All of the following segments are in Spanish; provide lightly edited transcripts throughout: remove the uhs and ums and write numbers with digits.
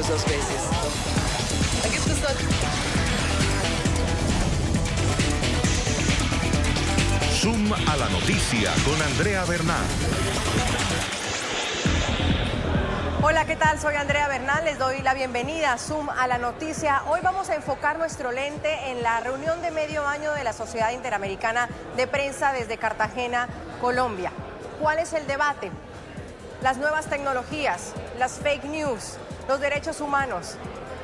pensemos dos veces. Da gibt es dann Zoom a la noticia con Andrea Bernal. Hola, ¿qué tal? Soy Andrea Bernal, les doy la bienvenida a Zoom a la noticia. Hoy vamos a enfocar nuestro lente en la reunión de medio año de la Sociedad Interamericana de Prensa desde Cartagena, Colombia. ¿Cuál es el debate? Las nuevas tecnologías, las fake news, los derechos humanos,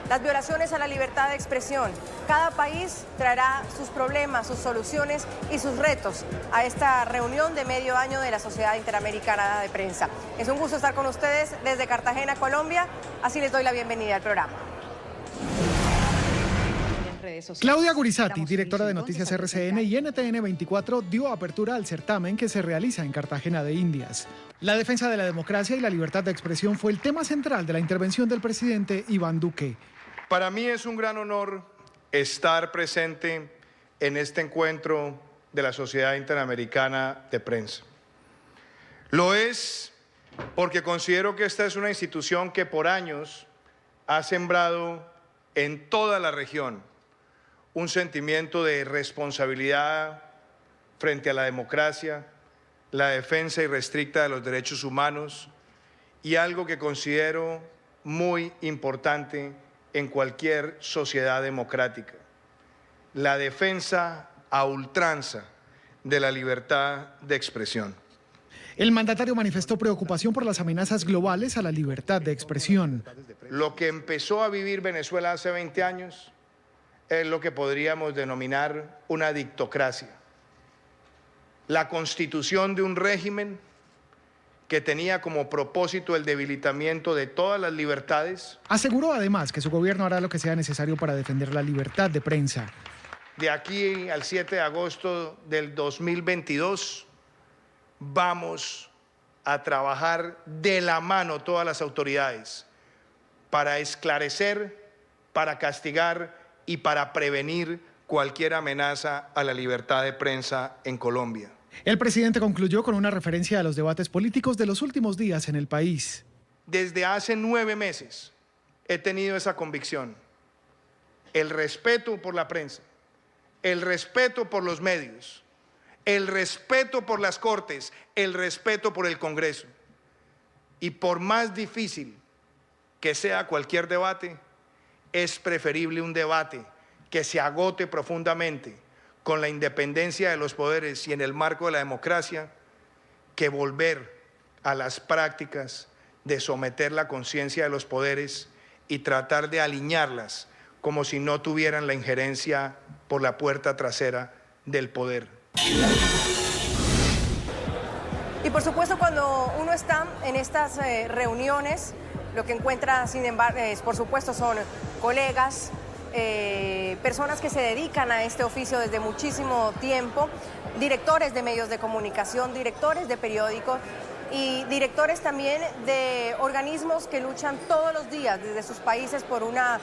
las violaciones a la libertad de expresión. Cada país traerá sus problemas, sus soluciones y sus retos a esta reunión de medio año de la Sociedad Interamericana de Prensa. Es un gusto estar con ustedes desde Cartagena, Colombia. Así les doy la bienvenida al programa. Claudia Gurizati, directora de Noticias RCN y NTN 24, dio apertura al certamen que se realiza en Cartagena de Indias. La defensa de la democracia y la libertad de expresión fue el tema central de la intervención del presidente Iván Duque. Para mí es un gran honor estar presente en este encuentro de la Sociedad Interamericana de Prensa. Lo es porque considero que esta es una institución que por años ha sembrado en toda la región un sentimiento de responsabilidad frente a la democracia, la defensa irrestricta de los derechos humanos y algo que considero muy importante en cualquier sociedad democrática, la defensa a ultranza de la libertad de expresión. El mandatario manifestó preocupación por las amenazas globales a la libertad de expresión. Lo que empezó a vivir Venezuela hace 20 años es lo que podríamos denominar una dictocracia. La constitución de un régimen que tenía como propósito el debilitamiento de todas las libertades. Aseguró además que su gobierno hará lo que sea necesario para defender la libertad de prensa. De aquí al 7 de agosto del 2022 vamos a trabajar de la mano todas las autoridades para esclarecer, para castigar y para prevenir cualquier amenaza a la libertad de prensa en Colombia. El presidente concluyó con una referencia a los debates políticos de los últimos días en el país. Desde hace 9 meses he tenido esa convicción. El respeto por la prensa, el respeto por los medios, el respeto por las Cortes, el respeto por el Congreso. Y por más difícil que sea cualquier debate, es preferible un debate que se agote profundamente con la independencia de los poderes y en el marco de la democracia, que volver a las prácticas de someter la conciencia de los poderes y tratar de alinearlas como si no tuvieran la injerencia por la puerta trasera del poder. Y por supuesto, cuando uno está en estas reuniones, lo que encuentra, sin embargo, por supuesto, son colegas, personas que se dedican a este oficio desde muchísimo tiempo, directores de medios de comunicación, directores de periódicos y directores también de organismos que luchan todos los días desde sus países por una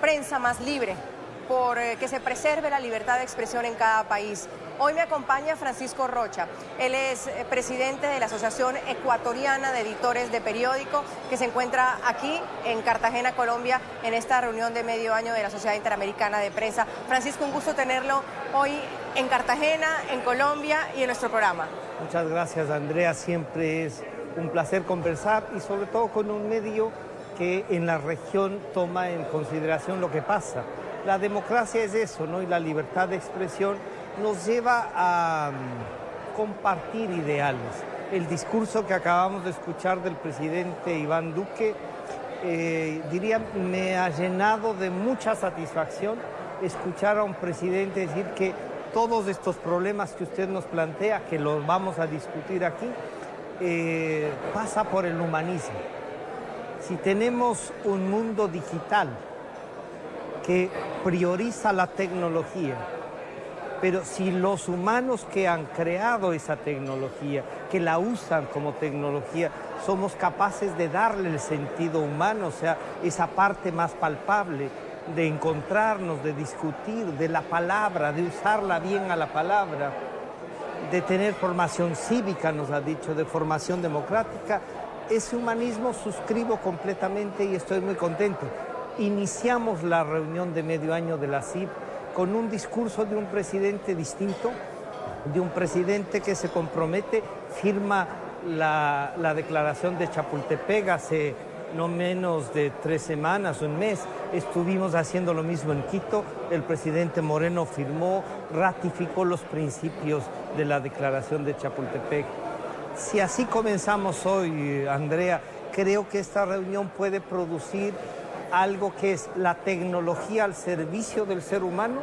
prensa más libre, por que se preserve la libertad de expresión en cada país. Hoy me acompaña Francisco Rocha. Él es presidente de la Asociación Ecuatoriana de Editores de Periódico, que se encuentra aquí en Cartagena, Colombia, en esta reunión de medio año de la Sociedad Interamericana de Prensa. Francisco, un gusto tenerlo hoy en Cartagena, en Colombia y en nuestro programa. Muchas gracias, Andrea. Siempre es un placer conversar y sobre todo con un medio que en la región toma en consideración lo que pasa. La democracia es eso, ¿no? Y la libertad de expresión nos lleva a compartir ideales. El discurso que acabamos de escuchar del presidente Iván Duque, diría, me ha llenado de mucha satisfacción escuchar a un presidente decir que todos estos problemas que usted nos plantea, que los vamos a discutir aquí, pasa por el humanismo. Si tenemos un mundo digital que prioriza la tecnología, pero si los humanos que han creado esa tecnología, que la usan como tecnología, somos capaces de darle el sentido humano, o sea, esa parte más palpable de encontrarnos, de discutir, de la palabra, de usarla bien a la palabra, de tener formación cívica, nos ha dicho, de formación democrática, ese humanismo suscribo completamente y estoy muy contento. Iniciamos la reunión de medio año de la CIP con un discurso de un presidente distinto, de un presidente que se compromete, firma la declaración de Chapultepec hace no menos de 3 semanas, un mes. Estuvimos haciendo lo mismo en Quito. El presidente Moreno firmó, ratificó los principios de la declaración de Chapultepec. Si así comenzamos hoy, Andrea, creo que esta reunión puede producir algo que es la tecnología al servicio del ser humano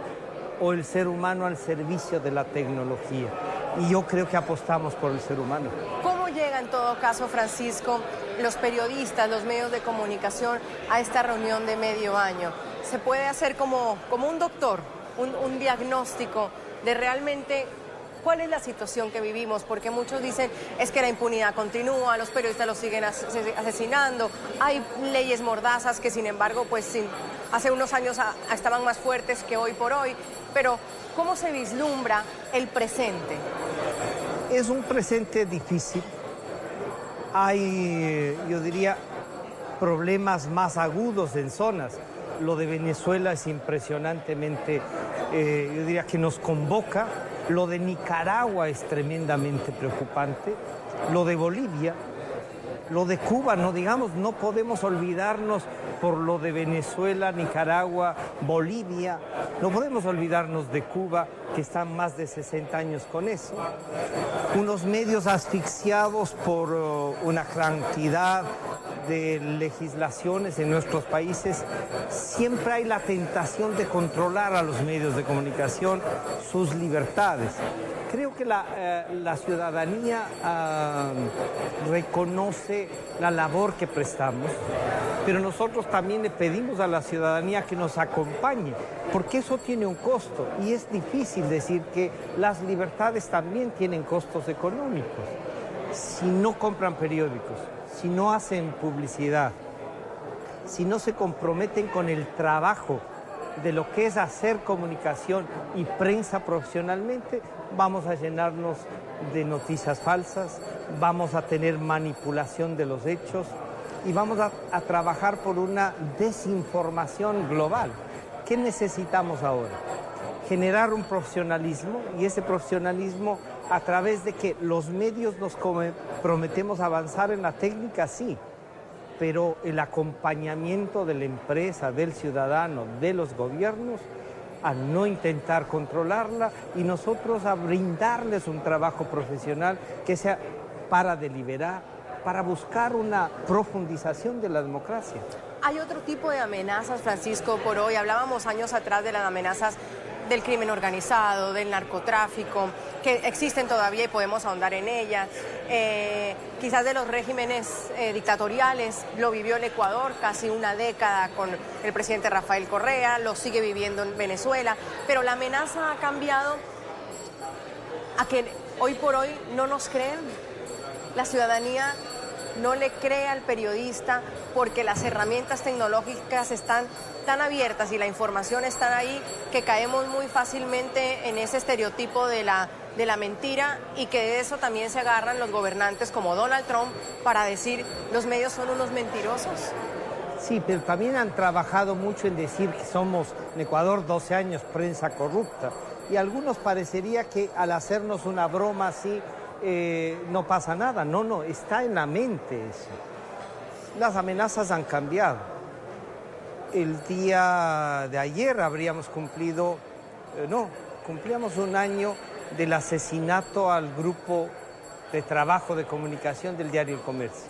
o el ser humano al servicio de la tecnología. Y yo creo que apostamos por el ser humano. ¿Cómo llega en todo caso, Francisco, los periodistas, los medios de comunicación a esta reunión de medio año? ¿Se puede hacer como un doctor, un diagnóstico de realmente cuál es la situación que vivimos? Porque muchos dicen es que la impunidad continúa, los periodistas los siguen asesinando, hay leyes mordazas que sin embargo pues hace unos años estaban más fuertes que hoy por hoy, pero ¿cómo se vislumbra el presente? Es un presente difícil. Hay, yo diría, problemas más agudos en zonas. Lo de Venezuela es impresionantemente, yo diría que nos convoca. Lo de Nicaragua es tremendamente preocupante. Lo de Bolivia, lo de Cuba, no podemos olvidarnos por lo de Venezuela, Nicaragua, Bolivia. No podemos olvidarnos de Cuba, que están más de 60 años con eso. Unos medios asfixiados por una cantidad de legislaciones en nuestros países. Siempre hay la tentación de controlar a los medios de comunicación, sus libertades. Creo que la ciudadanía reconoce la labor que prestamos, pero nosotros también le pedimos a la ciudadanía que nos acompañe, porque eso tiene un costo y es difícil decir que las libertades también tienen costos económicos. Si no compran periódicos, si no hacen publicidad, si no se comprometen con el trabajo de lo que es hacer comunicación y prensa profesionalmente, vamos a llenarnos de noticias falsas, vamos a tener manipulación de los hechos y vamos a trabajar por una desinformación global. ¿Qué necesitamos ahora? Generar un profesionalismo, y ese profesionalismo a través de que los medios nos prometemos avanzar en la técnica, sí, pero el acompañamiento de la empresa, del ciudadano, de los gobiernos, a no intentar controlarla y nosotros a brindarles un trabajo profesional que sea para deliberar, para buscar una profundización de la democracia. Hay otro tipo de amenazas, Francisco, por hoy. Hablábamos años atrás de las amenazas del crimen organizado, del narcotráfico, que existen todavía y podemos ahondar en ellas. Quizás de los regímenes dictatoriales, lo vivió el Ecuador casi una década con el presidente Rafael Correa, lo sigue viviendo en Venezuela, pero la amenaza ha cambiado a que hoy por hoy no nos creen. La ciudadanía no le cree al periodista porque las herramientas tecnológicas están tan abiertas y la información está ahí que caemos muy fácilmente en ese estereotipo de la mentira y que de eso también se agarran los gobernantes como Donald Trump para decir los medios son unos mentirosos. Sí, pero también han trabajado mucho en decir que somos en Ecuador 12 años prensa corrupta y a algunos parecería que al hacernos una broma así no pasa nada. No, está en la mente eso. Las amenazas han cambiado. El día de ayer habríamos cumplíamos un año del asesinato al grupo de trabajo de comunicación del diario El Comercio.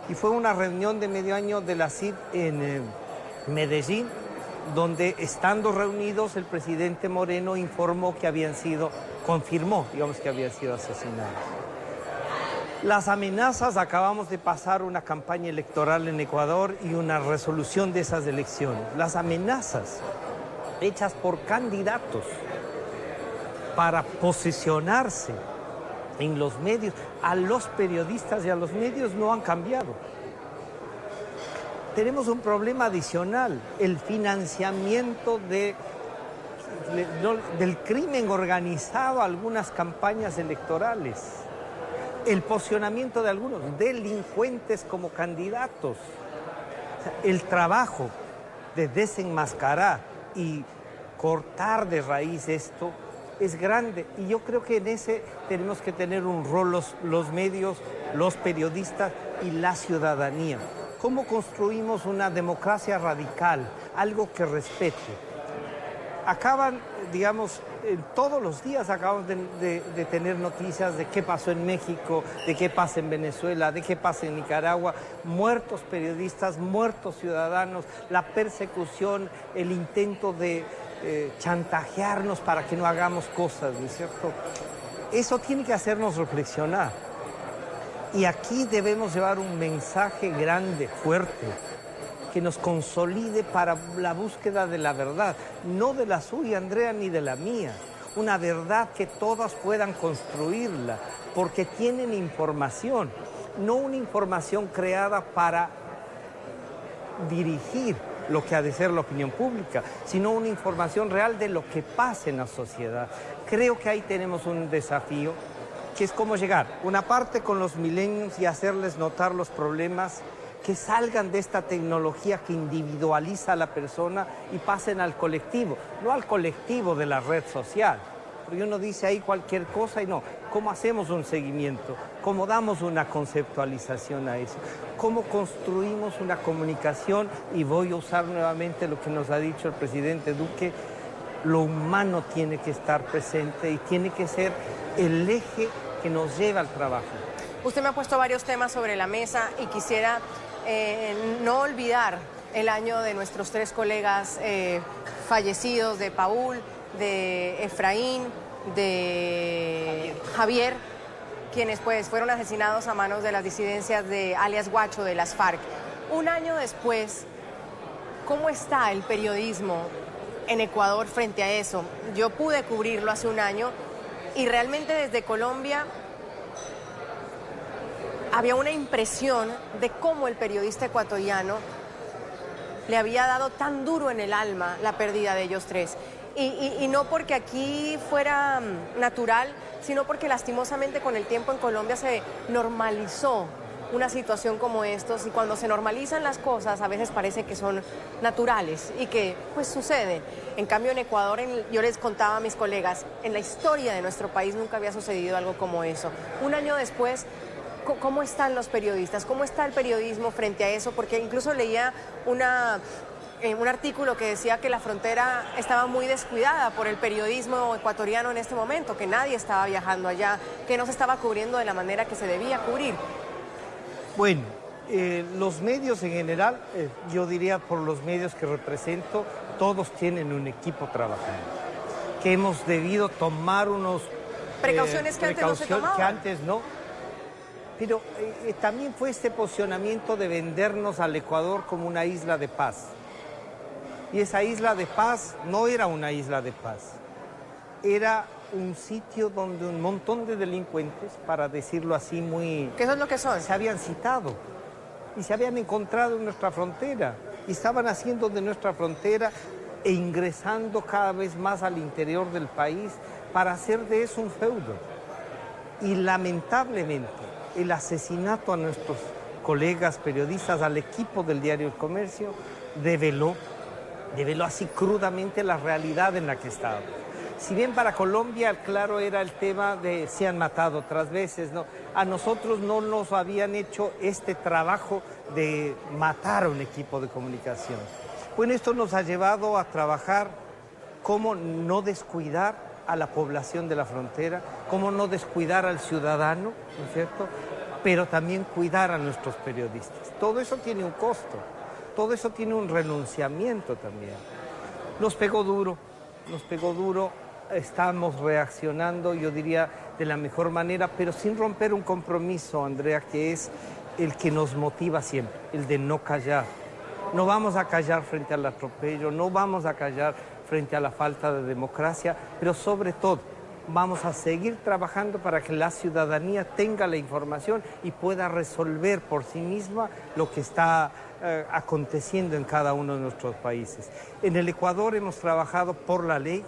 Y fue una reunión de medio año de la CID en Medellín, donde estando reunidos el presidente Moreno confirmó que habían sido asesinados. Las amenazas, acabamos de pasar una campaña electoral en Ecuador y una resolución de esas elecciones. Las amenazas hechas por candidatos para posicionarse en los medios, a los periodistas y a los medios no han cambiado. Tenemos un problema adicional, el financiamiento del crimen organizado a algunas campañas electorales. el posicionamiento de algunos delincuentes como candidatos. O sea, el trabajo de desenmascarar y cortar de raíz esto es grande. Y yo creo que en ese tenemos que tener un rol los medios, los periodistas y la ciudadanía. ¿Cómo construimos una democracia radical? Algo que respete. Acaban, digamos, todos los días acabamos de tener noticias de qué pasó en México, de qué pasa en Venezuela, de qué pasa en Nicaragua. Muertos periodistas, muertos ciudadanos, la persecución, el intento de chantajearnos para que no hagamos cosas, ¿no es cierto? Eso tiene que hacernos reflexionar. Y aquí debemos llevar un mensaje grande, fuerte, que nos consolide para la búsqueda de la verdad, no de la suya, Andrea, ni de la mía. Una verdad que todas puedan construirla, porque tienen información, no una información creada para dirigir lo que ha de ser la opinión pública, sino una información real de lo que pasa en la sociedad. Creo que ahí tenemos un desafío, que es cómo llegar, una parte con los millennials y hacerles notar los problemas, que salgan de esta tecnología que individualiza a la persona y pasen al colectivo, no al colectivo de la red social. Porque uno dice ahí cualquier cosa y no. ¿Cómo hacemos un seguimiento? ¿Cómo damos una conceptualización a eso? ¿Cómo construimos una comunicación? Y voy a usar nuevamente lo que nos ha dicho el presidente Duque, lo humano tiene que estar presente y tiene que ser el eje que nos lleva al trabajo. Usted me ha puesto varios temas sobre la mesa y quisiera no olvidar el año de nuestros 3 colegas fallecidos, de Paul, de Efraín, de Javier, quienes pues fueron asesinados a manos de las disidencias de alias Guacho de las FARC. Un año después, ¿cómo está el periodismo en Ecuador frente a eso? Yo pude cubrirlo hace un año y realmente desde Colombia había una impresión de cómo el periodista ecuatoriano le había dado tan duro en el alma la pérdida de ellos 3. Y no porque aquí fuera natural, sino porque lastimosamente con el tiempo en Colombia se normalizó una situación como estos, y cuando se normalizan las cosas a veces parece que son naturales y que pues suceden. En cambio en Ecuador, yo les contaba a mis colegas, en la historia de nuestro país nunca había sucedido algo como eso. Un año después, ¿cómo están los periodistas? ¿Cómo está el periodismo frente a eso? Porque incluso leía un artículo que decía que la frontera estaba muy descuidada por el periodismo ecuatoriano en este momento, que nadie estaba viajando allá, que no se estaba cubriendo de la manera que se debía cubrir. Bueno, los medios en general, yo diría por los medios que represento, todos tienen un equipo trabajando, que hemos debido tomar unos precauciones que antes no se tomaban. Que antes no. Pero también fue este posicionamiento de vendernos al Ecuador como una isla de paz. Y esa isla de paz no era una isla de paz. Era un sitio donde un montón de delincuentes, para decirlo así muy... ¿Qué son lo que son? Se habían citado y se habían encontrado en nuestra frontera. Y estaban haciendo de nuestra frontera e ingresando cada vez más al interior del país para hacer de eso un feudo. Y lamentablemente, el asesinato a nuestros colegas periodistas, al equipo del diario El Comercio, develó así crudamente la realidad en la que estaba. Si bien para Colombia, claro, era el tema de se han matado otras veces, ¿no? A nosotros no nos habían hecho este trabajo de matar a un equipo de comunicación. Bueno, esto nos ha llevado a trabajar cómo no descuidar a la población de la frontera, cómo no descuidar al ciudadano, ¿no es cierto?, pero también cuidar a nuestros periodistas. Todo eso tiene un costo, todo eso tiene un renunciamiento también. Nos pegó duro, estamos reaccionando, yo diría, de la mejor manera, pero sin romper un compromiso, Andrea, que es el que nos motiva siempre, el de no callar. No vamos a callar frente al atropello, no vamos a callar frente a la falta de democracia, pero sobre todo vamos a seguir trabajando para que la ciudadanía tenga la información y pueda resolver por sí misma lo que está aconteciendo en cada uno de nuestros países. En el Ecuador hemos trabajado por la ley,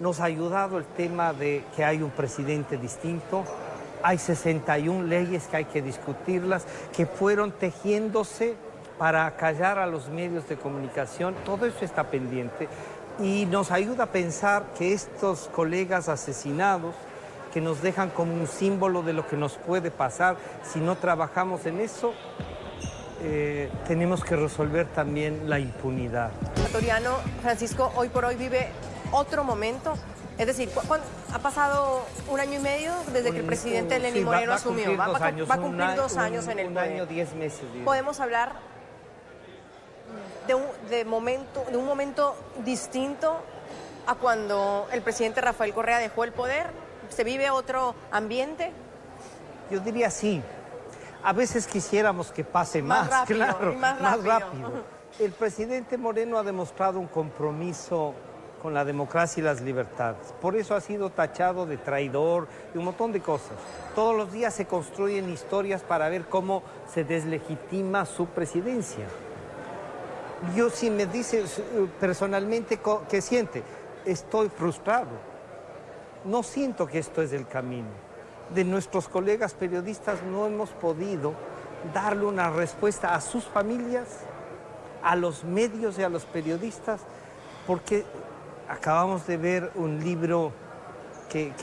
nos ha ayudado el tema de que hay un presidente distinto, Hay 61 leyes que hay que discutirlas, que fueron tejiéndose para acallar a los medios de comunicación. Todo eso está pendiente y nos ayuda a pensar que estos colegas asesinados, que nos dejan como un símbolo de lo que nos puede pasar si no trabajamos en eso, tenemos que resolver también la impunidad. Ecuatoriano, Francisco, hoy por hoy vive otro momento. Es decir, ha pasado 1 año y medio desde que el presidente Lenín Moreno asumió. Va a cumplir 2 años en el poder. 1 año, 10 meses. Digamos. Podemos hablar de un momento distinto a cuando el presidente Rafael Correa dejó el poder. ¿Se vive otro ambiente? Yo diría sí. A veces quisiéramos que pase más rápido, claro, y más rápido. El presidente Moreno ha demostrado un compromiso con la democracia y las libertades. Por eso ha sido tachado de traidor y un montón de cosas. Todos los días se construyen historias para ver cómo se deslegitima su presidencia. Yo, si me dices personalmente qué siente, estoy frustrado. No siento que esto es el camino. De nuestros colegas periodistas no hemos podido darle una respuesta a sus familias, a los medios y a los periodistas, porque acabamos de ver un libro que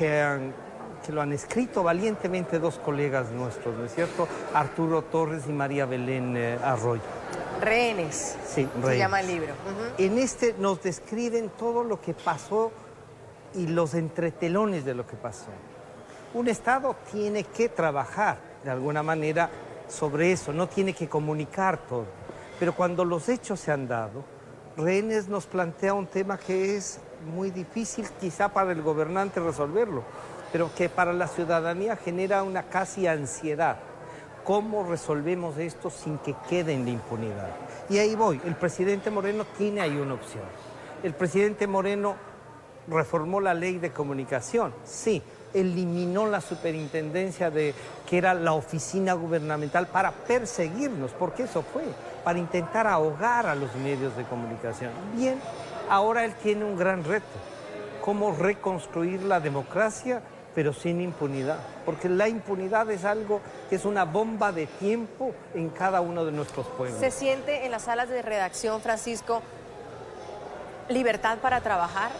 lo han escrito valientemente 2 colegas nuestros, ¿no es cierto? Arturo Torres y María Belén Arroyo. Rehenes. Sí, se llama el libro. En este nos describen todo lo que pasó y los entretelones de lo que pasó. Un Estado tiene que trabajar de alguna manera sobre eso, no tiene que comunicar todo. Pero cuando los hechos se han dado, Rehenes nos plantea un tema que es muy difícil quizá para el gobernante resolverlo, pero que para la ciudadanía genera una casi ansiedad. ¿Cómo resolvemos esto sin que quede en la impunidad? Y ahí voy, el presidente Moreno tiene ahí una opción. El presidente Moreno reformó la ley de comunicación, sí, eliminó la superintendencia que era la oficina gubernamental para perseguirnos, porque eso fue, para intentar ahogar a los medios de comunicación. Bien, ahora él tiene un gran reto, cómo reconstruir la democracia, pero sin impunidad, porque la impunidad es algo que es una bomba de tiempo en cada uno de nuestros pueblos. ¿Se siente en las salas de redacción, Francisco, libertad para trabajar?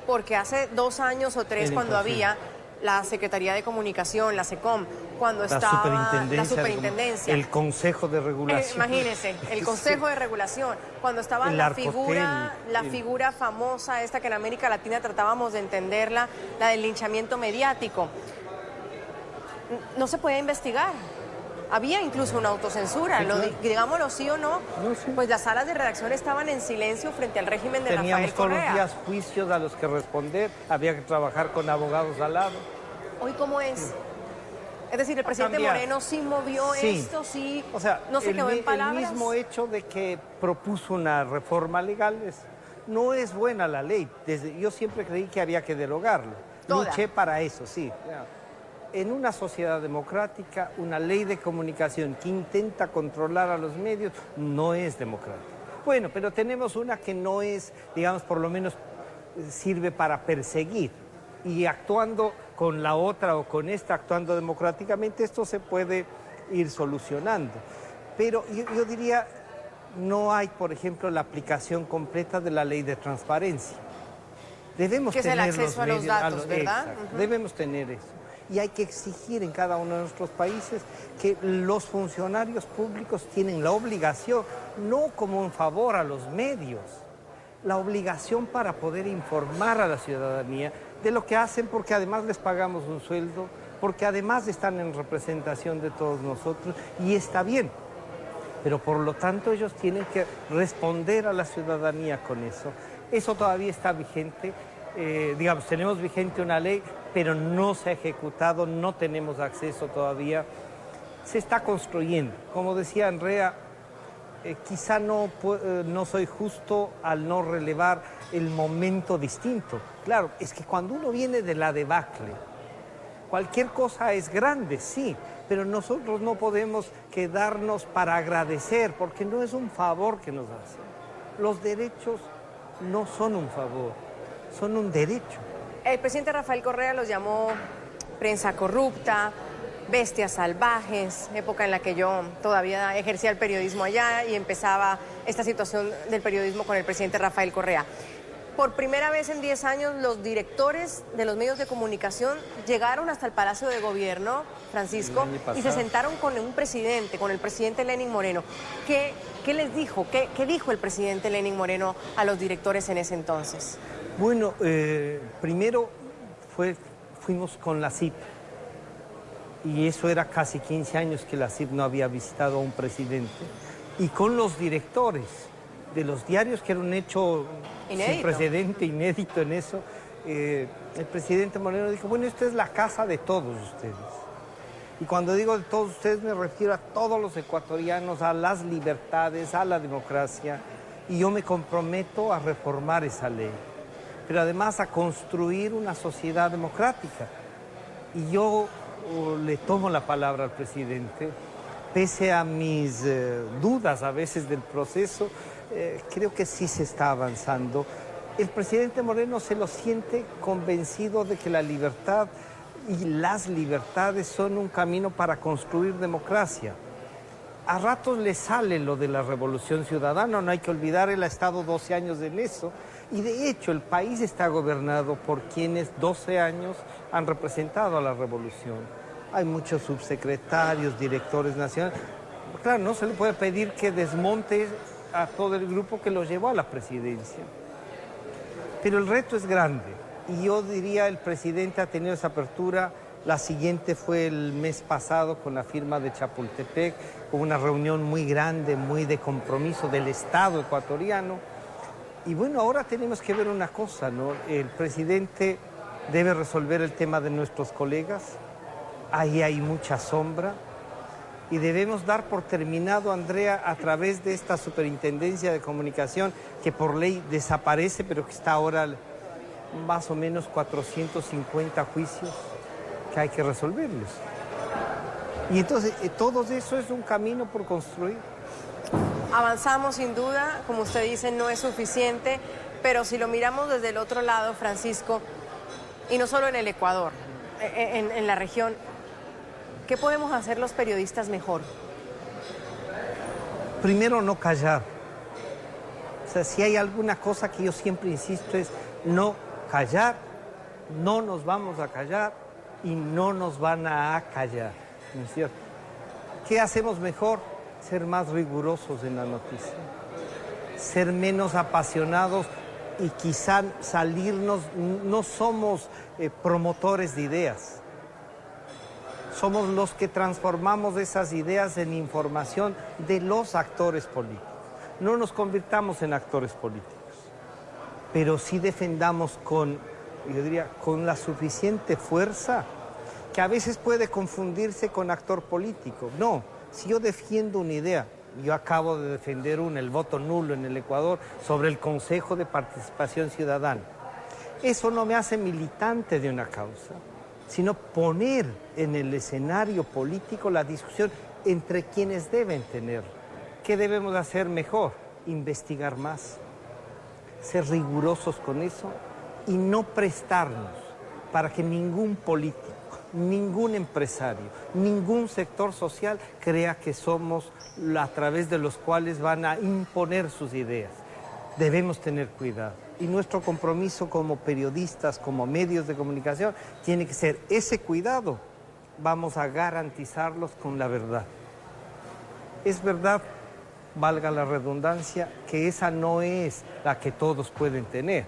Porque hace 2 años o 3, cuando había la Secretaría de Comunicación, la SECOM, cuando estaba la superintendencia, el Consejo de Regulación. Imagínense, el Consejo de Regulación, cuando estaba la figura famosa esta que en América Latina tratábamos de entenderla, la del linchamiento mediático. No se podía investigar. Había incluso una autocensura, digámoslo sí o no, pues las salas de redacción estaban en silencio frente al régimen de Rafael Correa. Teníamos todos los días juicios a los que responder, había que trabajar con abogados al lado. ¿Hoy cómo es? Es decir, el presidente Moreno sí movió esto, sí, o sea, no se quedó en palabras. El mismo hecho de que propuso una reforma legal no es buena la ley. Yo siempre creí que había que derogarlo. Luché para eso, sí. En una sociedad democrática, una ley de comunicación que intenta controlar a los medios no es democrática. Bueno, pero tenemos una que no es, digamos, por lo menos sirve para perseguir. Y actuando con la otra o con esta, actuando democráticamente, esto se puede ir solucionando. Pero yo diría, no hay, por ejemplo, la aplicación completa de la ley de transparencia. Debemos tener el acceso a los datos, ¿verdad? Debemos tener eso. Y hay que exigir en cada uno de nuestros países que los funcionarios públicos tienen la obligación, no como un favor a los medios, la obligación para poder informar a la ciudadanía de lo que hacen, porque además les pagamos un sueldo, porque además están en representación de todos nosotros, y está bien. Pero por lo tanto ellos tienen que responder a la ciudadanía con eso. Eso todavía está vigente. Digamos, tenemos vigente una ley, pero no se ha ejecutado, no tenemos acceso todavía. Se está construyendo. Como decía Andrea, quizá no soy justo al no relevar el momento distinto. Claro, es que cuando uno viene de la debacle, cualquier cosa es grande, sí, pero nosotros no podemos quedarnos para agradecer, porque no es un favor que nos hacen. Los derechos no son un favor, son un derecho. El presidente Rafael Correa los llamó prensa corrupta, Bestias salvajes, época en la que yo todavía ejercía el periodismo allá y empezaba esta situación del periodismo con el presidente Rafael Correa. Por primera vez en 10 años, los directores de los medios de comunicación llegaron hasta el Palacio de Gobierno, Francisco, y se sentaron con un presidente, con el presidente Lenín Moreno. ¿Qué les dijo? ¿Qué dijo el presidente Lenín Moreno a los directores en ese entonces? Bueno, primero fuimos con la CIP. Y eso era casi 15 años que la CIP no había visitado a un presidente. Y con los directores de los diarios, que era un hecho sin precedente, inédito en eso, el presidente Moreno dijo, bueno, esta es la casa de todos ustedes. Y cuando digo de todos ustedes me refiero a todos los ecuatorianos, a las libertades, a la democracia, y yo me comprometo a reformar esa ley, pero además a construir una sociedad democrática. Y yo le tomo la palabra al presidente, pese a mis dudas a veces del proceso, creo que sí se está avanzando. El presidente Moreno se lo siente convencido de que la libertad y las libertades son un camino para construir democracia. A ratos le sale lo de la revolución ciudadana, no hay que olvidar, él ha estado 12 años en eso, y de hecho el país está gobernado por quienes 12 años han representado a la revolución. Hay muchos subsecretarios, directores nacionales. Claro, no se le puede pedir que desmonte a todo el grupo que lo llevó a la presidencia. Pero el reto es grande, y yo diría el presidente ha tenido esa apertura. La siguiente fue el mes pasado con la firma de Chapultepec, con una reunión muy grande, muy de compromiso del Estado ecuatoriano. Y bueno, ahora tenemos que ver una cosa, ¿no? El presidente debe resolver el tema de nuestros colegas, ahí hay mucha sombra, y debemos dar por terminado, Andrea, a través de esta superintendencia de comunicación, que por ley desaparece, pero que está ahora más o menos 450 juicios que hay que resolverlos. Y entonces, todo eso es un camino por construir. Avanzamos sin duda, como usted dice, no es suficiente, pero si lo miramos desde el otro lado, Francisco, y no solo en el Ecuador, en la región, ¿qué podemos hacer los periodistas mejor? Primero, no callar. O sea, si hay alguna cosa que yo siempre insisto es no callar, no nos vamos a callar y no nos van a callar, ¿no es cierto? ¿Qué hacemos mejor? Ser más rigurosos en la noticia, ser menos apasionados y quizá salirnos, no somos promotores de ideas, somos los que transformamos esas ideas en información de los actores políticos. No nos convirtamos en actores políticos, pero sí defendamos con la suficiente fuerza, que a veces puede confundirse con actor político. No, si yo defiendo una idea, yo acabo de defender el voto nulo en el Ecuador sobre el Consejo de Participación Ciudadana. Eso no me hace militante de una causa, sino poner en el escenario político la discusión entre quienes deben tener. ¿Qué debemos hacer mejor? Investigar más, ser rigurosos con eso y no prestarnos para que ningún político, ningún empresario, ningún sector social crea que somos a través de los cuales van a imponer sus ideas. Debemos tener cuidado. Y nuestro compromiso como periodistas, como medios de comunicación, tiene que ser ese cuidado. Vamos a garantizarlos con la verdad. Es verdad, valga la redundancia, que esa no es la que todos pueden tener,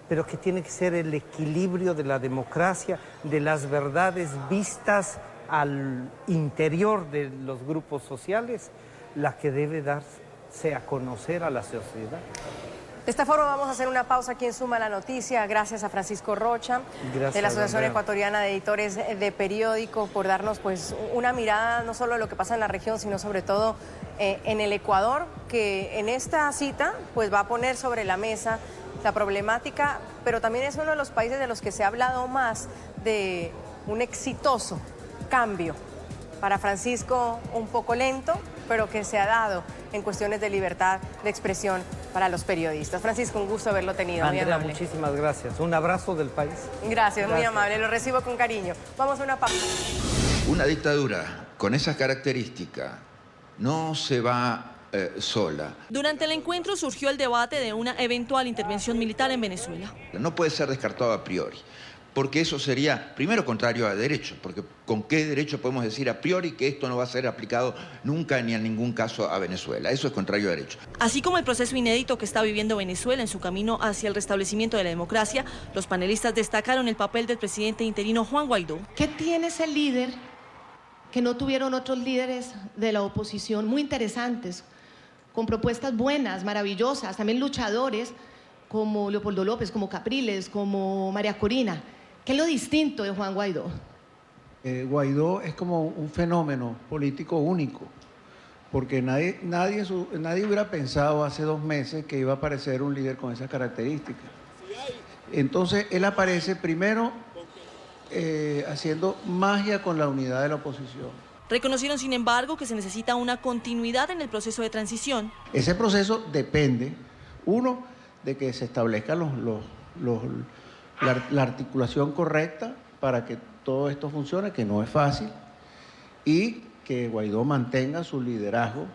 pero que tiene que ser el equilibrio de la democracia, de las verdades vistas al interior de los grupos sociales, la que debe darse a conocer a la sociedad. De esta forma vamos a hacer una pausa aquí en Suma la Noticia. Gracias a Francisco Rocha, Gracias, de la Asociación Andrea Ecuatoriana de Editores de Periódico, por darnos pues una mirada no solo de lo que pasa en la región, sino sobre todo en el Ecuador, que en esta cita pues va a poner sobre la mesa la problemática, pero también es uno de los países de los que se ha hablado más de un exitoso cambio. Para Francisco un poco lento, pero que se ha dado en cuestiones de libertad de expresión para los periodistas. Francisco, un gusto haberlo tenido. Andrea, muy amable. muchísimas gracias. Un abrazo del país. Gracias, muy amable. Lo recibo con cariño. Vamos a una pausa. Una dictadura con esas características no se va sola. Durante el encuentro surgió el debate de una eventual intervención militar en Venezuela. No puede ser descartado a priori, porque eso sería, primero, contrario a derecho, porque ¿con qué derecho podemos decir a priori que esto no va a ser aplicado nunca ni en ningún caso a Venezuela? Eso es contrario a derecho. Así como el proceso inédito que está viviendo Venezuela en su camino hacia el restablecimiento de la democracia, los panelistas destacaron el papel del presidente interino Juan Guaidó. ¿Qué tiene ese líder que no tuvieron otros líderes de la oposición muy interesantes, con propuestas buenas, maravillosas, también luchadores como Leopoldo López, como Capriles, como María Corina? ¿Qué es lo distinto de Juan Guaidó? Guaidó es como un fenómeno político único, porque nadie hubiera pensado hace 2 meses que iba a aparecer un líder con esas características. Entonces, él aparece primero haciendo magia con la unidad de la oposición. Reconocieron, sin embargo, que se necesita una continuidad en el proceso de transición. Ese proceso depende, uno, de que se establezca la articulación correcta para que todo esto funcione, que no es fácil, y que Guaidó mantenga su liderazgo,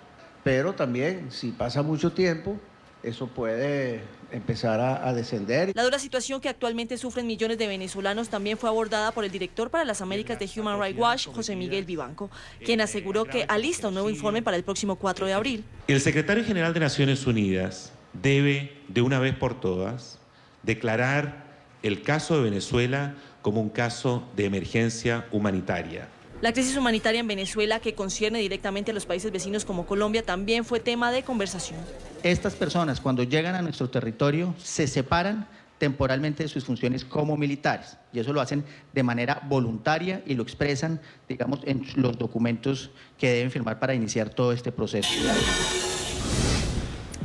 pero también, si pasa mucho tiempo, eso puede empezar a descender. La dura situación que actualmente sufren millones de venezolanos también fue abordada por el director para las Américas de Human Rights Watch, José Miguel Vivanco, quien aseguró que alista un nuevo informe para el próximo 4 de abril. El secretario general de Naciones Unidas debe, de una vez por todas, declarar el caso de Venezuela como un caso de emergencia humanitaria. La crisis humanitaria en Venezuela, que concierne directamente a los países vecinos como Colombia, también fue tema de conversación. Estas personas, cuando llegan a nuestro territorio, se separan temporalmente de sus funciones como militares, y eso lo hacen de manera voluntaria y lo expresan, digamos, en los documentos que deben firmar para iniciar todo este proceso.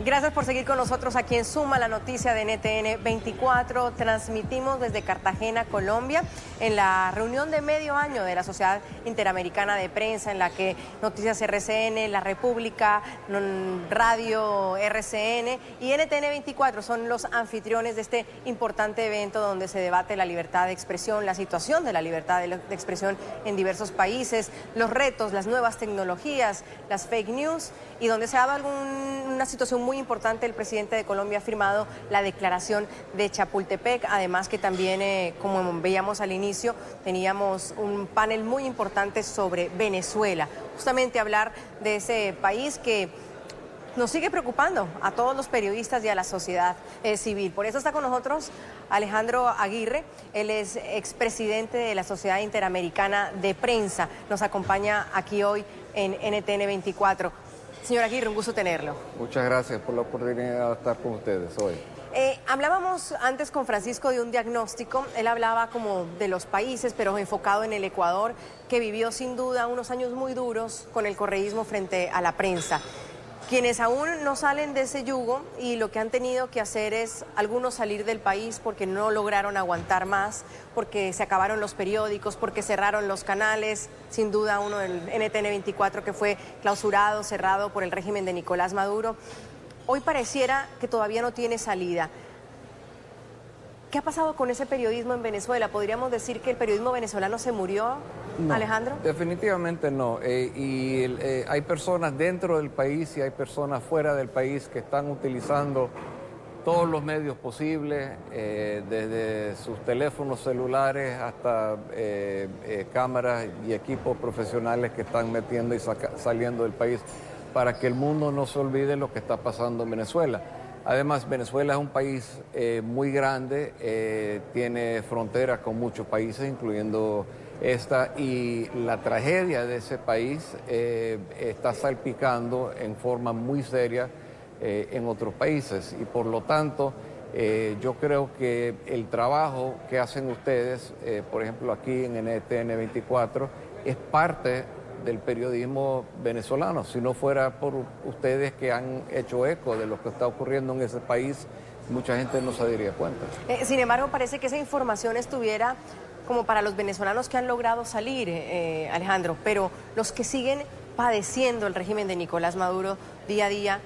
Gracias por seguir con nosotros aquí en Suma la Noticia de NTN 24. Transmitimos desde Cartagena, Colombia, en la reunión de medio año de la Sociedad Interamericana de Prensa, en la que Noticias RCN, La República, Radio RCN y NTN 24 son los anfitriones de este importante evento donde se debate la libertad de expresión, la situación de la libertad de expresión en diversos países, los retos, las nuevas tecnologías, las fake news, y donde se ha dado una situación muy importante. El presidente de Colombia ha firmado la declaración de Chapultepec, además que también, como veíamos al inicio, teníamos un panel muy importante sobre Venezuela, justamente hablar de ese país que nos sigue preocupando a todos los periodistas y a la sociedad civil. Por eso está con nosotros Alejandro Aguirre, él es expresidente de la Sociedad Interamericana de Prensa, nos acompaña aquí hoy en NTN 24. Señor Aguirre, un gusto tenerlo. Muchas gracias por la oportunidad de estar con ustedes hoy. Hablábamos antes con Francisco de un diagnóstico, él hablaba como de los países, pero enfocado en el Ecuador, que vivió sin duda unos años muy duros con el correísmo frente a la prensa. Quienes aún no salen de ese yugo y lo que han tenido que hacer es algunos salir del país porque no lograron aguantar más, porque se acabaron los periódicos, porque cerraron los canales, sin duda uno del NTN 24 que fue clausurado, cerrado por el régimen de Nicolás Maduro. Hoy pareciera que todavía no tiene salida. ¿Qué ha pasado con ese periodismo en Venezuela? ¿Podríamos decir que el periodismo venezolano se murió, no, Alejandro? Definitivamente no. Hay personas dentro del país y hay personas fuera del país que están utilizando todos los medios posibles, desde sus teléfonos celulares hasta cámaras y equipos profesionales que están metiendo y saliendo del país para que el mundo no se olvide lo que está pasando en Venezuela. Además, Venezuela es un país muy grande, tiene fronteras con muchos países, incluyendo esta, y la tragedia de ese país está salpicando en forma muy seria en otros países. Y por lo tanto, yo creo que el trabajo que hacen ustedes, por ejemplo aquí en NTN 24, es parte del periodismo venezolano. Si no fuera por ustedes que han hecho eco de lo que está ocurriendo en ese país, mucha gente no se daría cuenta. Sin embargo, parece que esa información estuviera como para los venezolanos que han logrado salir, Alejandro, pero los que siguen padeciendo el régimen de Nicolás Maduro día a día,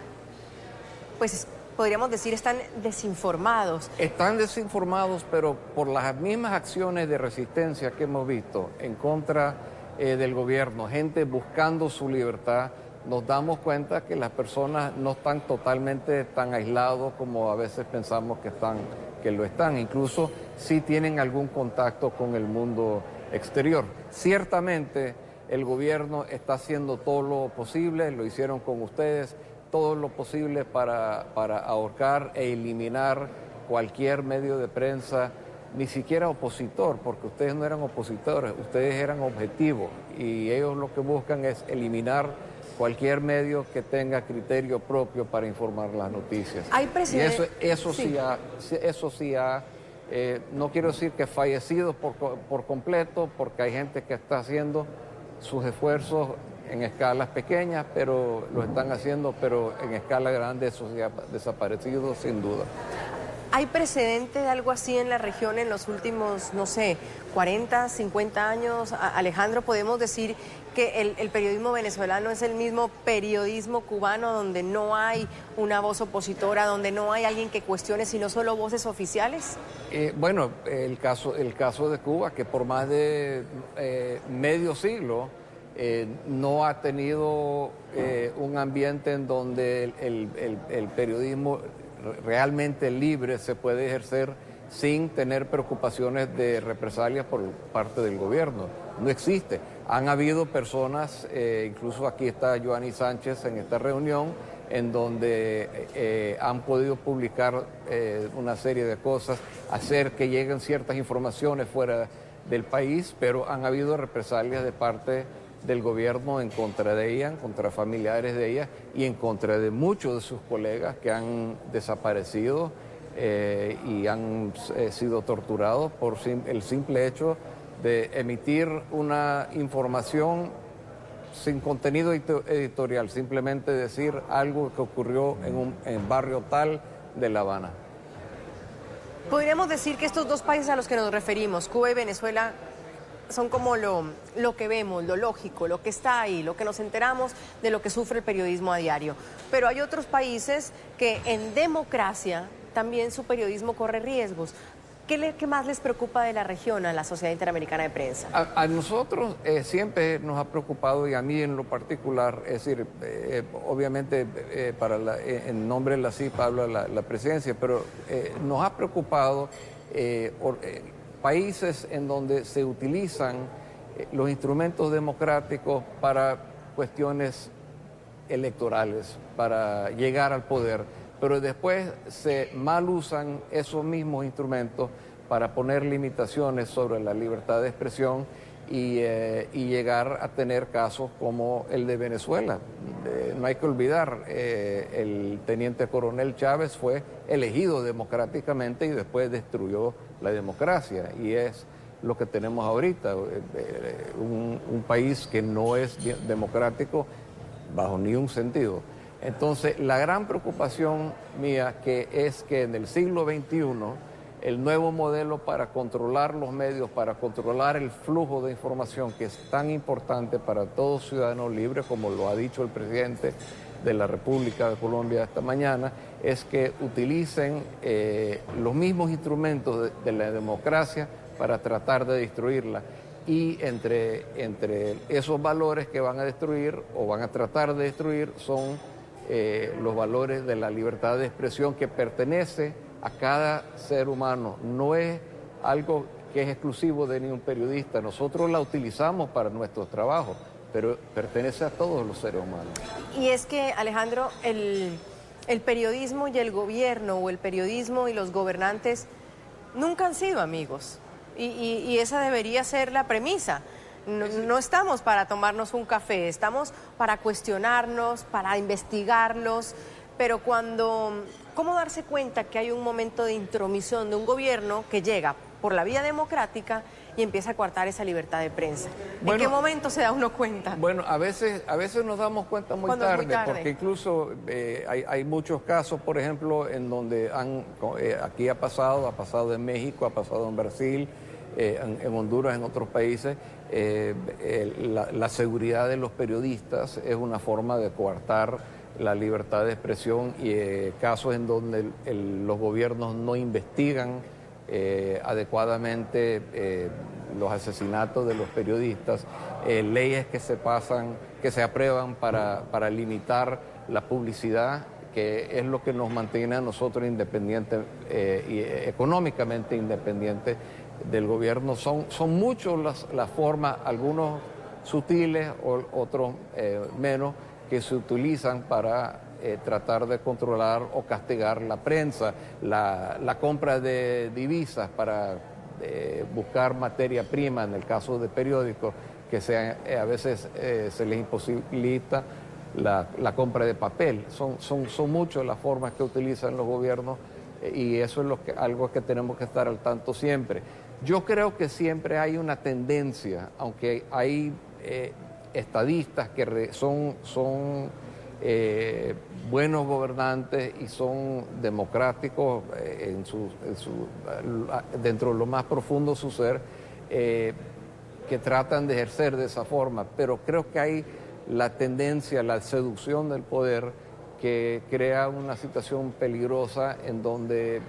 pues podríamos decir están desinformados. Están desinformados, pero por las mismas acciones de resistencia que hemos visto en contra del gobierno, gente buscando su libertad, nos damos cuenta que las personas no están totalmente tan aislados como a veces pensamos que lo están. Incluso sí tienen algún contacto con el mundo exterior. Ciertamente el gobierno está haciendo todo lo posible, lo hicieron con ustedes, todo lo posible para ahorcar e eliminar cualquier medio de prensa, ni siquiera opositor, porque ustedes no eran opositores, ustedes eran objetivos y ellos lo que buscan es eliminar cualquier medio que tenga criterio propio para informar las noticias. Hay Y presidente... eso sí ha no quiero decir que fallecido por completo, porque hay gente que está haciendo sus esfuerzos en escalas pequeñas, pero lo están haciendo, pero en escala grande eso se ha desaparecido sin duda. ¿Hay precedente de algo así en la región en los últimos, no sé, 40, 50 años? Alejandro, ¿podemos decir que el periodismo venezolano es el mismo periodismo cubano, donde no hay una voz opositora, donde no hay alguien que cuestione, sino solo voces oficiales? Bueno, el caso de Cuba, que por más de medio siglo no ha tenido un ambiente en donde el periodismo realmente libre se puede ejercer sin tener preocupaciones de represalias por parte del gobierno. No existe. Han habido personas, incluso aquí está Joanny Sánchez en esta reunión, en donde han podido publicar una serie de cosas, hacer que lleguen ciertas informaciones fuera del país, pero han habido represalias de parte del gobierno en contra de ella, en contra familiares de ella y en contra de muchos de sus colegas que han desaparecido y han sido torturados por el simple hecho de emitir una información sin contenido editorial, simplemente decir algo que ocurrió en el barrio tal de La Habana. Podríamos decir que estos dos países a los que nos referimos, Cuba y Venezuela, son como lo que vemos, lo lógico, lo que está ahí, lo que nos enteramos de lo que sufre el periodismo a diario. Pero hay otros países que en democracia también su periodismo corre riesgos. ¿Qué más les preocupa de la región a la Sociedad Interamericana de Prensa? A nosotros siempre nos ha preocupado, y a mí en lo particular, es decir, obviamente en nombre de la CIP habla la presidencia, pero nos ha preocupado países en donde se utilizan los instrumentos democráticos para cuestiones electorales, para llegar al poder, pero después se mal usan esos mismos instrumentos para poner limitaciones sobre la libertad de expresión y llegar a tener casos como el de Venezuela. No hay que olvidar, el teniente coronel Chávez fue elegido democráticamente y después destruyó la democracia, y es lo que tenemos ahorita, un país que no es democrático bajo ningún sentido. Entonces, la gran preocupación mía es que en el siglo XXI, el nuevo modelo para controlar los medios, para controlar el flujo de información, que es tan importante para todo ciudadano libre, como lo ha dicho el presidente de la República de Colombia esta mañana, es que utilicen los mismos instrumentos de la democracia para tratar de destruirla. Y entre esos valores que van a destruir o van a tratar de destruir son los valores de la libertad de expresión, que pertenece a cada ser humano. No es algo que es exclusivo de ningún periodista. Nosotros la utilizamos para nuestros trabajos, pero pertenece a todos los seres humanos. Y es que, Alejandro, el periodismo y el gobierno, o el periodismo y los gobernantes, nunca han sido amigos. Y esa debería ser la premisa. No estamos para tomarnos un café, estamos para cuestionarnos, para investigarlos, pero ¿cómo darse cuenta que hay un momento de intromisión de un gobierno que llega por la vía democrática y empieza a coartar esa libertad de prensa? ¿En qué momento se da uno cuenta? Bueno, a veces nos damos cuenta muy tarde, porque incluso hay muchos casos, por ejemplo, en donde aquí ha pasado en México, ha pasado en Brasil, en Honduras, en otros países. La seguridad de los periodistas es una forma de coartar la libertad de expresión, y casos en donde los gobiernos no investigan adecuadamente los asesinatos de los periodistas, leyes que se aprueban para limitar la publicidad, que es lo que nos mantiene a nosotros independientes y económicamente independientes del gobierno. Son muchos las formas, algunos sutiles, otros menos, que se utilizan para tratar de controlar o castigar la prensa, la compra de divisas para buscar materia prima, en el caso de periódicos, que a veces se les imposibilita la compra de papel. Son muchas las formas que utilizan los gobiernos y eso es algo que tenemos que estar al tanto siempre. Yo creo que siempre hay una tendencia, aunque hay estadistas que son buenos gobernantes y son democráticos dentro de lo más profundo de su ser, que tratan de ejercer de esa forma, pero creo que hay la tendencia, la seducción del poder, que crea una situación peligrosa en donde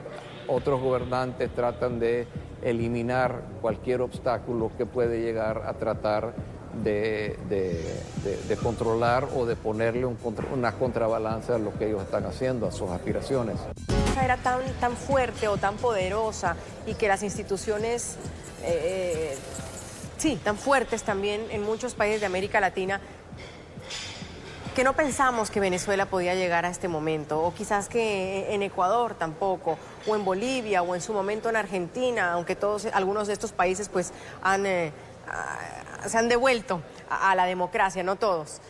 otros gobernantes tratan de eliminar cualquier obstáculo que puede llegar a tratar de controlar o de ponerle una contrabalanza a lo que ellos están haciendo, a sus aspiraciones. Era tan fuerte o tan poderosa y que las instituciones, tan fuertes también en muchos países de América Latina, que no pensamos que Venezuela podía llegar a este momento, o quizás que en Ecuador tampoco, o en Bolivia, o en su momento en Argentina, aunque algunos de estos países pues se han devuelto a la democracia, no todos.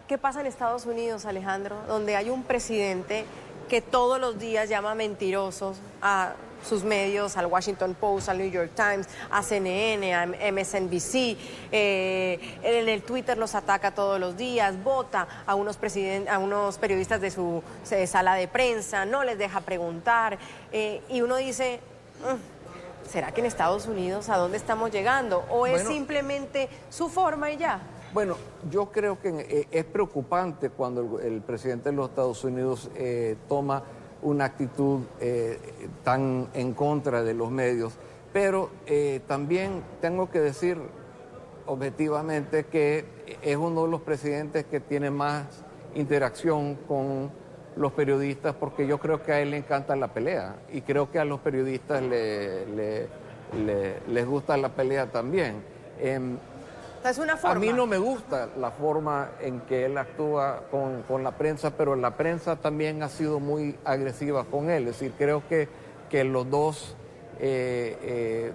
¿Qué pasa en Estados Unidos, Alejandro, donde hay un presidente que todos los días llama mentirosos a sus medios, al Washington Post, al New York Times, a CNN, a MSNBC, en el Twitter los ataca todos los días, vota a unos periodistas de su sala de prensa, no les deja preguntar, y uno dice, ¿será que en Estados Unidos a dónde estamos llegando? ¿O es simplemente su forma y ya? Bueno, yo creo que es preocupante cuando el presidente de los Estados Unidos toma una actitud tan en contra de los medios, pero también tengo que decir objetivamente que es uno de los presidentes que tiene más interacción con los periodistas, porque yo creo que a él le encanta la pelea y creo que a los periodistas les gusta la pelea también. Es una forma. A mí no me gusta la forma en que él actúa con la prensa, pero la prensa también ha sido muy agresiva con él. Es decir, creo que los dos se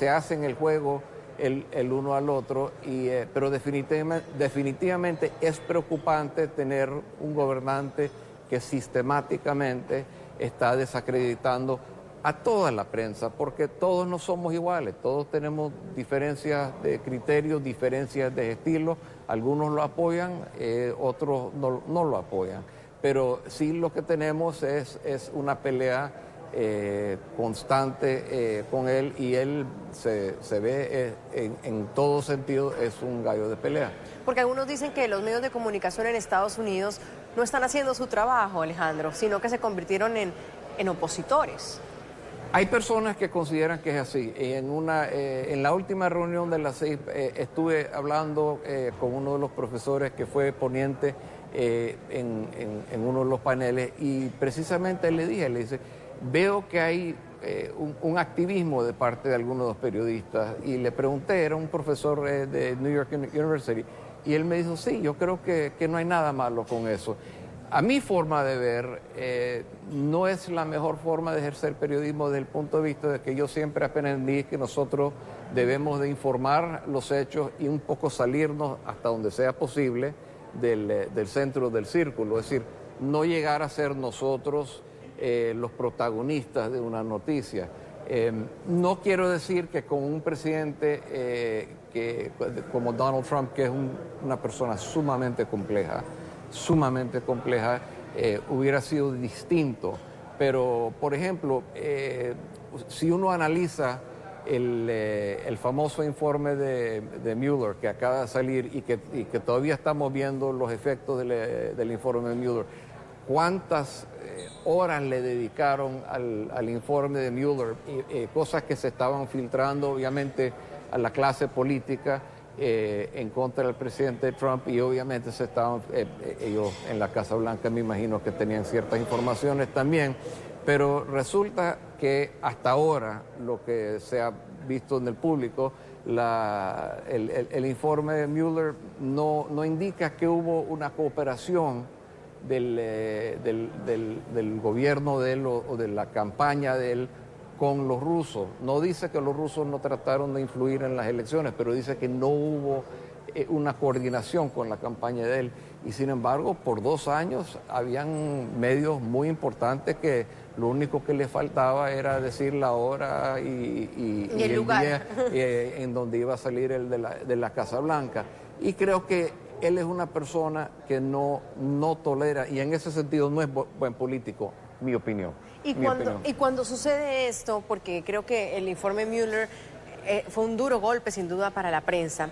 hacen el juego el uno al otro, pero definitivamente es preocupante tener un gobernante que sistemáticamente está desacreditando a toda la prensa, porque todos no somos iguales, todos tenemos diferencias de criterios, diferencias de estilo, algunos lo apoyan, otros no lo apoyan, pero sí lo que tenemos es una pelea constante con él, y él se ve en todo sentido es un gallo de pelea. Porque algunos dicen que los medios de comunicación en Estados Unidos no están haciendo su trabajo, Alejandro, sino que se convirtieron en opositores. Hay personas que consideran que es así. En la última reunión de la CEIP estuve hablando con uno de los profesores que fue ponente en uno de los paneles, y precisamente le dice, veo que hay un activismo de parte de algunos de los periodistas, y le pregunté, era un profesor de New York University, y él me dijo, sí, yo creo que no hay nada malo con eso. A mi forma de ver, no es la mejor forma de ejercer periodismo desde el punto de vista de que yo siempre aprendí que nosotros debemos de informar los hechos y un poco salirnos hasta donde sea posible del centro del círculo. Es decir, no llegar a ser nosotros los protagonistas de una noticia. No quiero decir que con un presidente como Donald Trump, que es una persona sumamente compleja, hubiera sido distinto. Pero, por ejemplo, si uno analiza el famoso informe de Mueller que acaba de salir y que todavía estamos viendo los efectos del informe de Mueller, cuántas horas le dedicaron al informe de Mueller, cosas que se estaban filtrando obviamente a la clase política en contra del presidente Trump, y obviamente se estaban, ellos en la Casa Blanca me imagino que tenían ciertas informaciones también, pero resulta que hasta ahora lo que se ha visto en el público, el informe de Mueller no indica que hubo una cooperación del gobierno de él o de la campaña de él con los rusos. No dice que los rusos no trataron de influir en las elecciones, pero dice que no hubo una coordinación con la campaña de él. Y sin embargo, por 2 años habían medios muy importantes que lo único que le faltaba era decir la hora y el lugar día en donde iba a salir el de la Casa Blanca. Y creo que él es una persona que no tolera, y en ese sentido no es buen político, mi opinión. Y cuando sucede esto, porque creo que el informe Mueller fue un duro golpe sin duda para la prensa,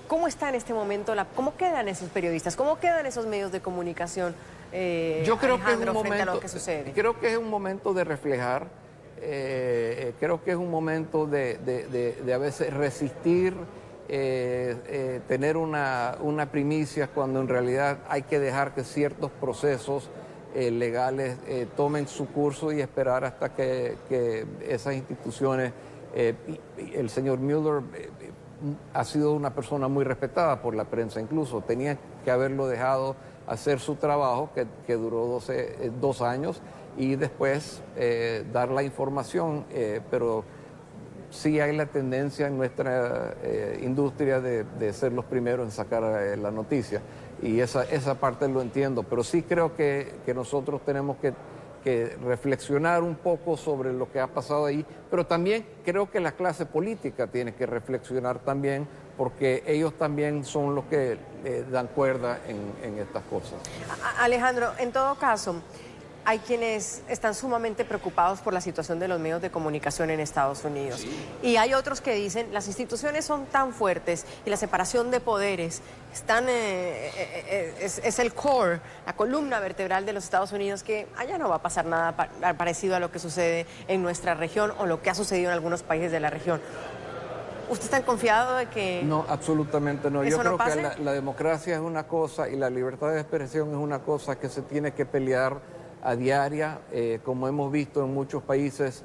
¿cómo está en este momento, cómo quedan esos periodistas, cómo quedan esos medios de comunicación, yo creo que es un frente a momento, lo que sucede? Creo que es un momento de reflejar, creo que es un momento de a veces resistir, tener una primicia cuando en realidad hay que dejar que ciertos procesos legales tomen su curso y esperar hasta que esas instituciones, el señor Mueller ha sido una persona muy respetada por la prensa, incluso tenía que haberlo dejado hacer su trabajo que duró 2 años y después dar la información, pero sí hay la tendencia en nuestra industria de ser los primeros en sacar la noticia, y esa parte lo entiendo, pero sí creo que nosotros tenemos que reflexionar un poco sobre lo que ha pasado ahí, pero también creo que la clase política tiene que reflexionar también, porque ellos también son los que dan cuerda en estas cosas. Alejandro, en todo caso, hay quienes están sumamente preocupados por la situación de los medios de comunicación en Estados Unidos. Sí. Y hay otros que dicen, las instituciones son tan fuertes y la separación de poderes es el core, la columna vertebral de los Estados Unidos, que allá no va a pasar nada parecido a lo que sucede en nuestra región o lo que ha sucedido en algunos países de la región. ¿Usted está confiado de que...? No, absolutamente no. ¿Eso Yo creo no pase? que la democracia es una cosa y la libertad de expresión es una cosa que se tiene que pelear a diaria, como hemos visto en muchos países,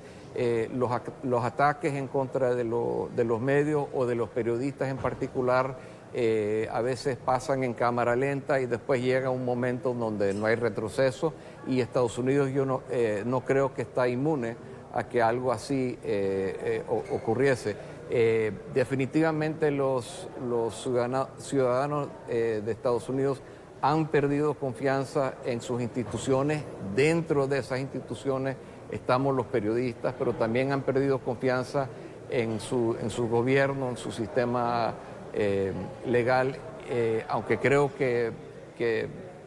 los ataques en contra de los medios o de los periodistas en particular a veces pasan en cámara lenta y después llega un momento donde no hay retroceso, y Estados Unidos yo no creo que está inmune a que algo así ocurriese. Definitivamente los ciudadanos de Estados Unidos han perdido confianza en sus instituciones. Dentro de esas instituciones estamos los periodistas, pero también han perdido confianza en su gobierno, en su sistema legal, aunque creo que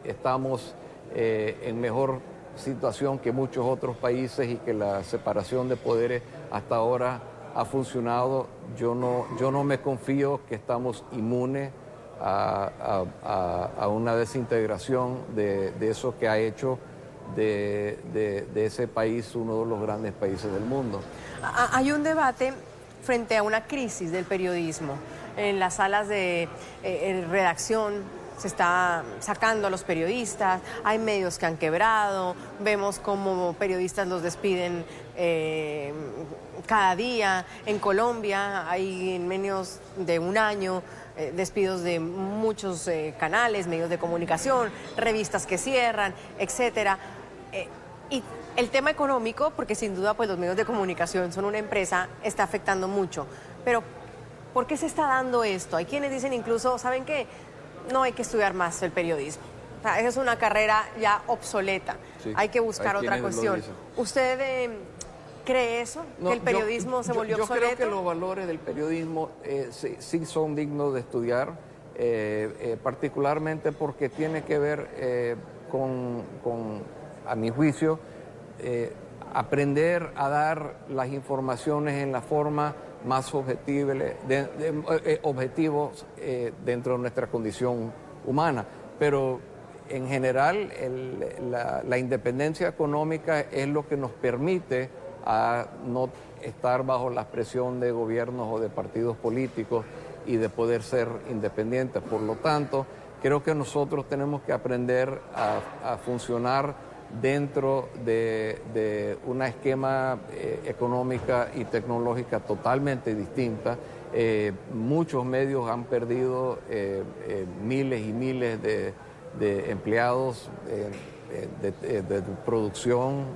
estamos en mejor situación que muchos otros países y que la separación de poderes hasta ahora ha funcionado. Yo no me confío que estamos inmunes a una desintegración de eso que ha hecho de ese país uno de los grandes países del mundo. Hay un debate frente a una crisis del periodismo. En las salas de redacción se está sacando a los periodistas, hay medios que han quebrado, vemos cómo periodistas los despiden cada día. En Colombia hay en menos de un año despidos de muchos canales, medios de comunicación, revistas que cierran, etcétera. Y el tema económico, porque sin duda pues los medios de comunicación son una empresa, está afectando mucho. Pero ¿por qué se está dando esto? Hay quienes dicen incluso, ¿saben qué? No hay que estudiar más el periodismo. O sea, esa es una carrera ya obsoleta. Sí, hay que buscar otra cuestión. ¿Usted cree eso? No, ¿que el periodismo se volvió obsoleto? Yo creo que los valores del periodismo sí son dignos de estudiar, particularmente porque tiene que ver a mi juicio, aprender a dar las informaciones en la forma más objetivos dentro de nuestra condición humana. Pero en general, la independencia económica es lo que nos permite a no estar bajo la presión de gobiernos o de partidos políticos y de poder ser independientes. Por lo tanto, creo que nosotros tenemos que aprender a funcionar dentro de una esquema económica y tecnológica totalmente distinta. Muchos medios han perdido miles y miles de empleados de producción,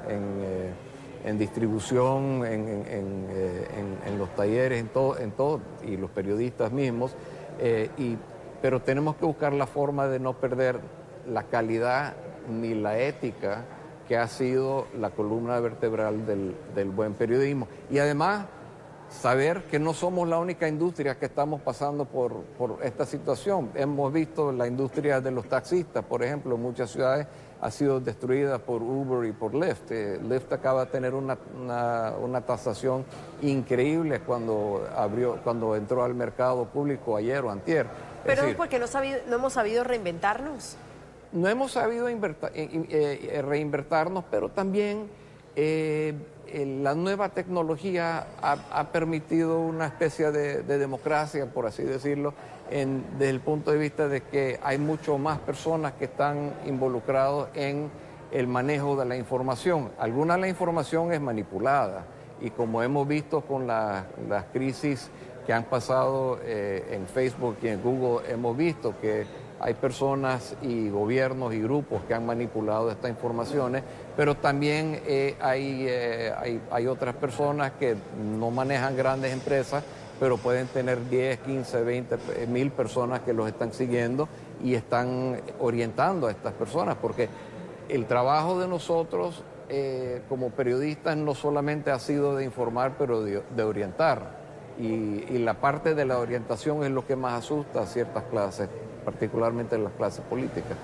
en distribución, en los talleres, en todo, y los periodistas mismos, pero tenemos que buscar la forma de no perder la calidad ni la ética que ha sido la columna vertebral del buen periodismo. Y además, saber que no somos la única industria que estamos pasando por esta situación. Hemos visto la industria de los taxistas, por ejemplo, en muchas ciudades ha sido destruida por Uber y por Lyft. Lyft acaba de tener una tasación increíble cuando entró al mercado público ayer o antier. Pero es porque no hemos sabido reinventarnos. No hemos sabido reinventarnos, pero también la nueva tecnología ha permitido una especie de democracia, por así decirlo, desde el punto de vista de que hay mucho más personas que están involucrados en el manejo de la información. Alguna de la información es manipulada y como hemos visto con las crisis que han pasado en Facebook y en Google, hemos visto que hay personas y gobiernos y grupos que han manipulado estas informaciones, pero también hay otras personas que no manejan grandes empresas, pero pueden tener 10, 15, 20 mil personas que los están siguiendo y están orientando a estas personas, porque el trabajo de nosotros como periodistas no solamente ha sido de informar, pero de orientar. Y la parte de la orientación es lo que más asusta a ciertas clases, particularmente las clases políticas.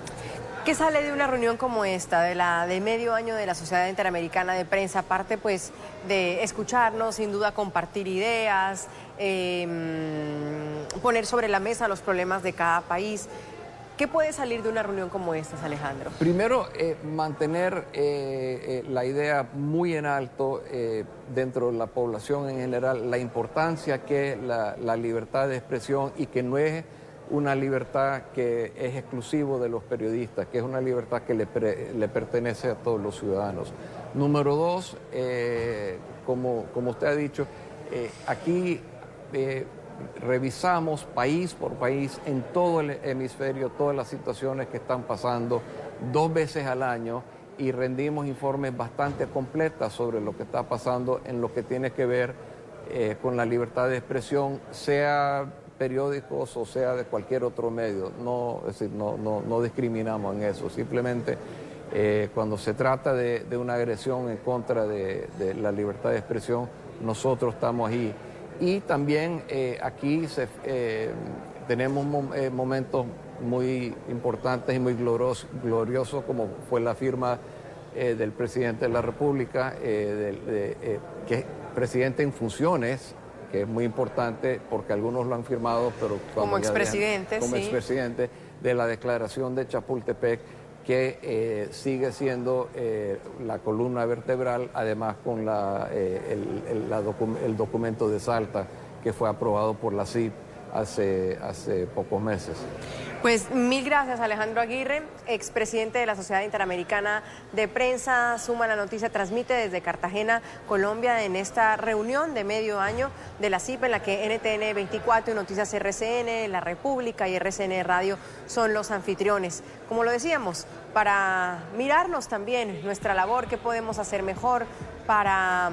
¿Qué sale de una reunión como esta, de medio año de la Sociedad Interamericana de Prensa? Aparte, pues, de escucharnos, sin duda compartir ideas, poner sobre la mesa los problemas de cada país. ¿Qué puede salir de una reunión como esta, Alejandro? Primero, mantener la idea muy en alto dentro de la población en general, la importancia que la libertad de expresión y que no es una libertad que es exclusivo de los periodistas, que es una libertad que le pertenece a todos los ciudadanos. Número dos, como usted ha dicho, aquí revisamos país por país en todo el hemisferio todas las situaciones que están pasando 2 veces al año y rendimos informes bastante completos sobre lo que está pasando en lo que tiene que ver con la libertad de expresión, sea periódicos o sea de cualquier otro medio. Es decir, no discriminamos en eso, simplemente cuando se trata de una agresión en contra de la libertad de expresión, nosotros estamos ahí. Y también aquí tenemos momentos muy importantes y muy gloriosos, como fue la firma del presidente de la República, que es presidente en funciones, que es muy importante porque algunos lo han firmado, pero como expresidente, como expresidente, de la declaración de Chapultepec, que sigue siendo la columna vertebral, además con el documento de Salta, que fue aprobado por la CIP hace pocos meses. Pues mil gracias, Alejandro Aguirre, expresidente de la Sociedad Interamericana de Prensa. Suma la Noticia transmite desde Cartagena, Colombia, en esta reunión de medio año de la CIP, en la que NTN 24 y Noticias RCN, La República y RCN Radio son los anfitriones. Como lo decíamos, para mirarnos también nuestra labor, qué podemos hacer mejor para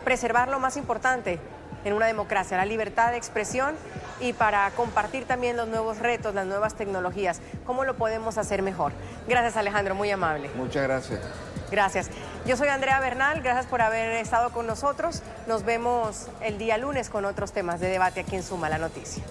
preservar lo más importante en una democracia, la libertad de expresión, y para compartir también los nuevos retos, las nuevas tecnologías. ¿Cómo lo podemos hacer mejor? Gracias, Alejandro, muy amable. Muchas gracias. Gracias. Yo soy Andrea Bernal, gracias por haber estado con nosotros. Nos vemos el día lunes con otros temas de debate aquí en Suma la Noticia.